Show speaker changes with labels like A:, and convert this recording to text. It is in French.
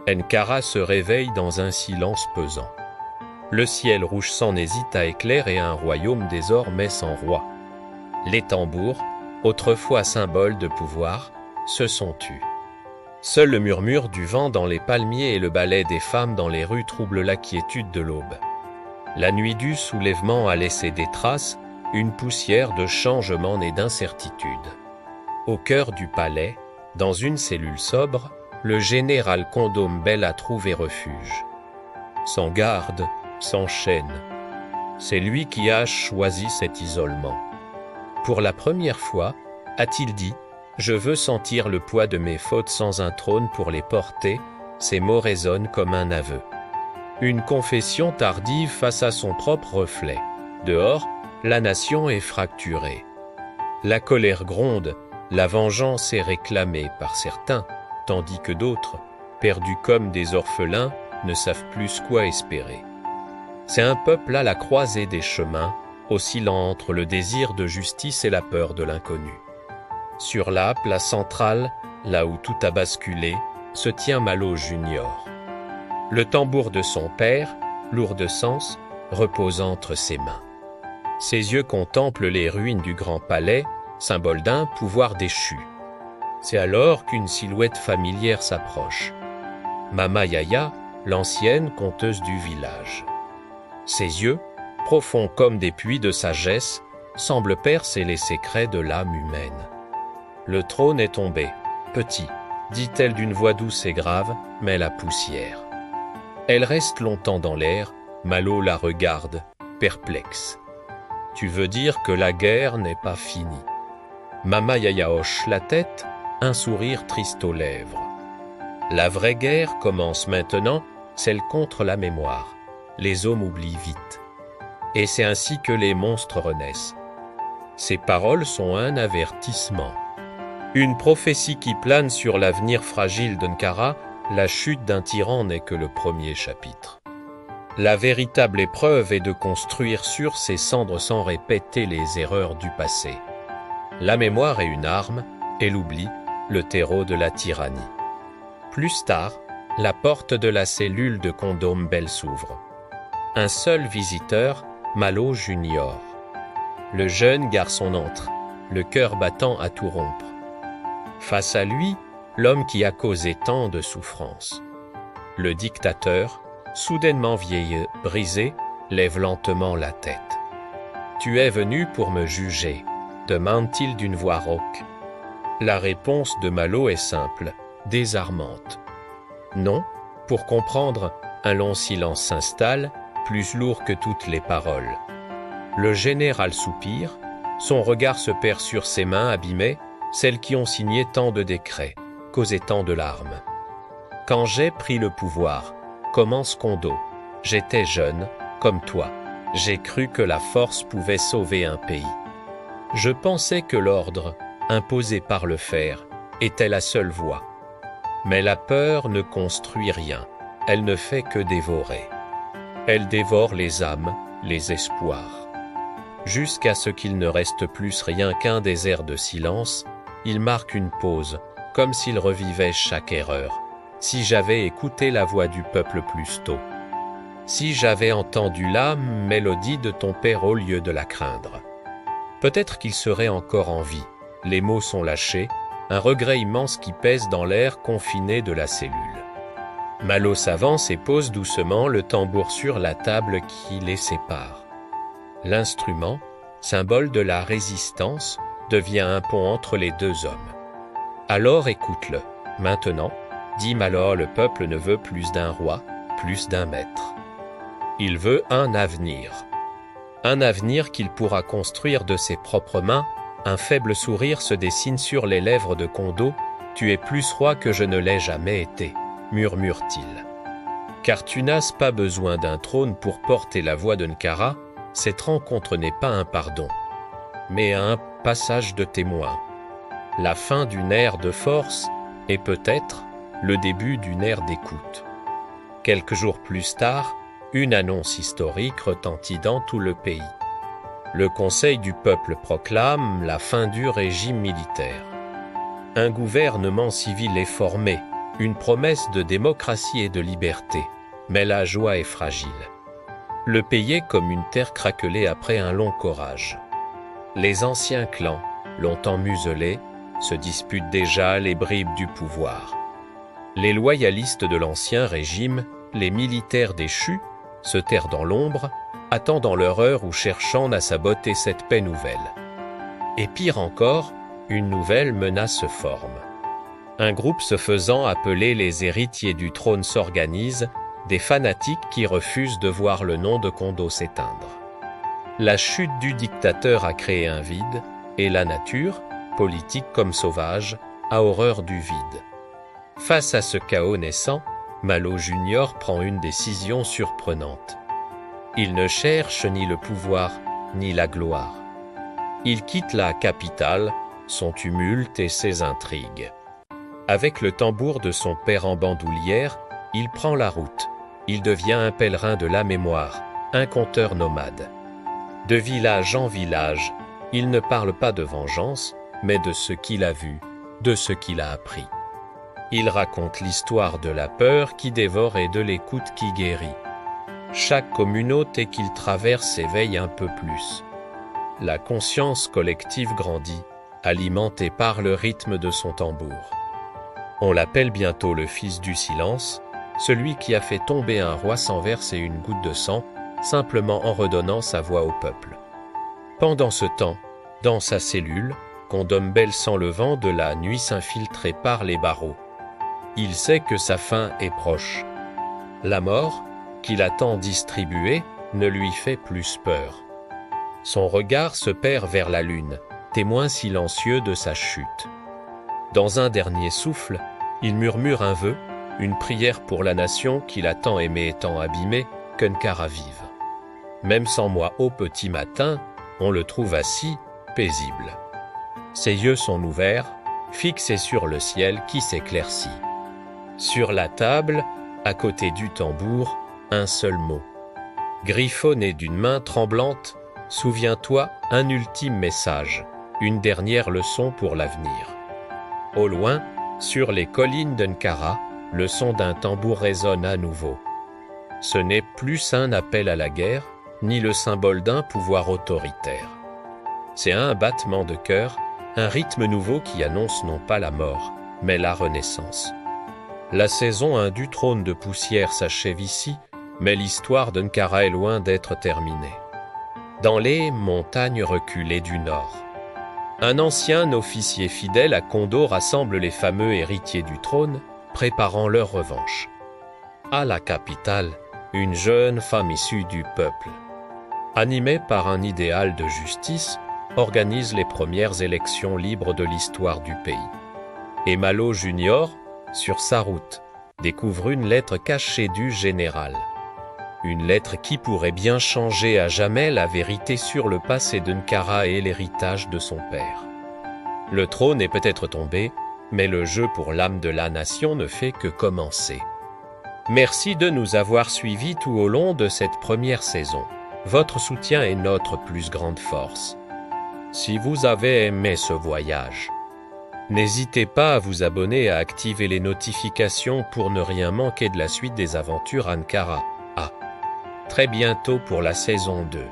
A: Ankara se réveille dans un silence pesant. Le ciel rouge sang n'hésite à éclairer un royaume désormais sans roi. Les tambours, autrefois symboles de pouvoir, se sont tus. Seul le murmure du vent dans les palmiers et le balai des femmes dans les rues troublent la quiétude de l'aube. La nuit du soulèvement a laissé des traces, une poussière de changement et d'incertitude. Au cœur du palais, dans une cellule sobre, le général Condom Bell a trouvé refuge. Sans garde, sans chaîne. C'est lui qui a choisi cet isolement. Pour la première fois, a-t-il dit, « Je veux sentir le poids de mes fautes sans un trône pour les porter », ces mots résonnent comme un aveu. Une confession tardive face à son propre reflet. Dehors, la nation est fracturée. La colère gronde, la vengeance est réclamée par certains, tandis que d'autres, perdus comme des orphelins, ne savent plus quoi espérer. C'est un peuple à la croisée des chemins, oscillant entre le désir de justice et la peur de l'inconnu. Sur la place centrale, là où tout a basculé, se tient Malo Junior. Le tambour de son père, lourd de sens, repose entre ses mains. Ses yeux contemplent les ruines du grand palais, symbole d'un pouvoir déchu. C'est alors qu'une silhouette familière s'approche. Mama Yaya, l'ancienne conteuse du village. Ses yeux, profonds comme des puits de sagesse, semblent percer les secrets de l'âme humaine. Le trône est tombé, petit, dit-elle d'une voix douce et grave, mais la poussière. Elle reste longtemps dans l'air, Malo la regarde, perplexe. Tu veux dire que la guerre n'est pas finie. Mama Yaya hoche la tête, un sourire triste aux lèvres. La vraie guerre commence maintenant, celle contre la mémoire. Les hommes oublient vite. Et c'est ainsi que les monstres renaissent. Ces paroles sont un avertissement. Une prophétie qui plane sur l'avenir fragile d'Ankara, la chute d'un tyran n'est que le premier chapitre. La véritable épreuve est de construire sur ces cendres sans répéter les erreurs du passé. La mémoire est une arme, et l'oubli, le terreau de la tyrannie. Plus tard, la porte de la cellule de Condom Bell s'ouvre. Un seul visiteur, Malo Junior. Le jeune garçon entre, le cœur battant à tout rompre. Face à lui, l'homme qui a causé tant de souffrances. Le dictateur, soudainement vieilleux, brisé, lève lentement la tête. « Tu es venu pour me juger », demande-t-il d'une voix rauque. La réponse de Malo est simple, désarmante. Non, pour comprendre, un long silence s'installe, plus lourd que toutes les paroles. Le général soupire, son regard se perd sur ses mains abîmées, celles qui ont signé tant de décrets, causé tant de larmes. Quand j'ai pris le pouvoir, commence Kondo, j'étais jeune, comme toi, j'ai cru que la force pouvait sauver un pays. Je pensais que l'ordre, imposé par le fer, était la seule voie. Mais la peur ne construit rien, elle ne fait que dévorer. Elle dévore les âmes, les espoirs. Jusqu'à ce qu'il ne reste plus rien qu'un désert de silence, il marque une pause, comme s'il revivait chaque erreur. Si j'avais écouté la voix du peuple plus tôt. Si j'avais entendu la mélodie de ton père au lieu de la craindre. Peut-être qu'il serait encore en vie. Les mots sont lâchés, un regret immense qui pèse dans l'air confiné de la cellule. Malo s'avance et pose doucement le tambour sur la table qui les sépare. L'instrument, symbole de la résistance, devient un pont entre les deux hommes. Alors écoute-le. Maintenant, dit Malo, le peuple ne veut plus d'un roi, plus d'un maître. Il veut un avenir. Un avenir qu'il pourra construire de ses propres mains. Un faible sourire se dessine sur les lèvres de Kondo. « Tu es plus roi que je ne l'ai jamais été », murmure-t-il. Car tu n'as pas besoin d'un trône pour porter la voix d'Ankara, cette rencontre n'est pas un pardon, mais un passage de témoin. La fin d'une ère de force et peut-être le début d'une ère d'écoute. Quelques jours plus tard, une annonce historique retentit dans tout le pays. Le Conseil du peuple proclame la fin du régime militaire. Un gouvernement civil est formé, une promesse de démocratie et de liberté, mais la joie est fragile. Le pays est comme une terre craquelée après un long orage. Les anciens clans, longtemps muselés, se disputent déjà les bribes du pouvoir. Les loyalistes de l'ancien régime, les militaires déchus, se terrent dans l'ombre, attendant leur heure ou cherchant à saboter cette paix nouvelle. Et pire encore, une nouvelle menace se forme. Un groupe se faisant appeler les héritiers du trône s'organise, des fanatiques qui refusent de voir le nom de Kondo s'éteindre. La chute du dictateur a créé un vide, et la nature, politique comme sauvage, a horreur du vide. Face à ce chaos naissant, Malo Junior prend une décision surprenante. Il ne cherche ni le pouvoir, ni la gloire. Il quitte la capitale, son tumulte et ses intrigues. Avec le tambour de son père en bandoulière, il prend la route. Il devient un pèlerin de la mémoire, un conteur nomade. De village en village, il ne parle pas de vengeance, mais de ce qu'il a vu, de ce qu'il a appris. Il raconte l'histoire de la peur qui dévore et de l'écoute qui guérit. Chaque communauté qu'il traverse éveille un peu plus. La conscience collective grandit, alimentée par le rythme de son tambour. On l'appelle bientôt le fils du silence, celui qui a fait tomber un roi sans verser une goutte de sang, simplement en redonnant sa voix au peuple. Pendant ce temps, dans sa cellule, Condombelle sent le vent de la nuit s'infiltrer par les barreaux. Il sait que sa fin est proche. La mort, qu'il a tant distribuée, ne lui fait plus peur. Son regard se perd vers la lune, témoin silencieux de sa chute. Dans un dernier souffle, il murmure un vœu, une prière pour la nation qu'il a tant aimée et tant abîmée, qu'Ankara vive. Même sans moi au petit matin, on le trouve assis, paisible. Ses yeux sont ouverts, fixés sur le ciel qui s'éclaircit. Sur la table, à côté du tambour, un seul mot. Griffonné d'une main tremblante, souviens-toi un ultime message, une dernière leçon pour l'avenir. Au loin, sur les collines d'Ankara, le son d'un tambour résonne à nouveau. Ce n'est plus un appel à la guerre, ni le symbole d'un pouvoir autoritaire. C'est un battement de cœur, un rythme nouveau qui annonce non pas la mort, mais la renaissance. La saison du trône de poussière s'achève ici, mais l'histoire d'Ankara est loin d'être terminée. Dans les montagnes reculées du nord, un ancien officier fidèle à Kondo rassemble les fameux héritiers du trône, préparant leur revanche. À la capitale, une jeune femme issue du peuple, animée par un idéal de justice, organise les premières élections libres de l'histoire du pays. Et Malo Junior, sur sa route, découvre une lettre cachée du général. Une lettre qui pourrait bien changer à jamais la vérité sur le passé d'Ankara et l'héritage de son père. Le trône est peut-être tombé, mais le jeu pour l'âme de la nation ne fait que commencer. Merci de nous avoir suivis tout au long de cette première saison. Votre soutien est notre plus grande force. Si vous avez aimé ce voyage, n'hésitez pas à vous abonner et à activer les notifications pour ne rien manquer de la suite des aventures Ankara. À très bientôt pour la saison 2.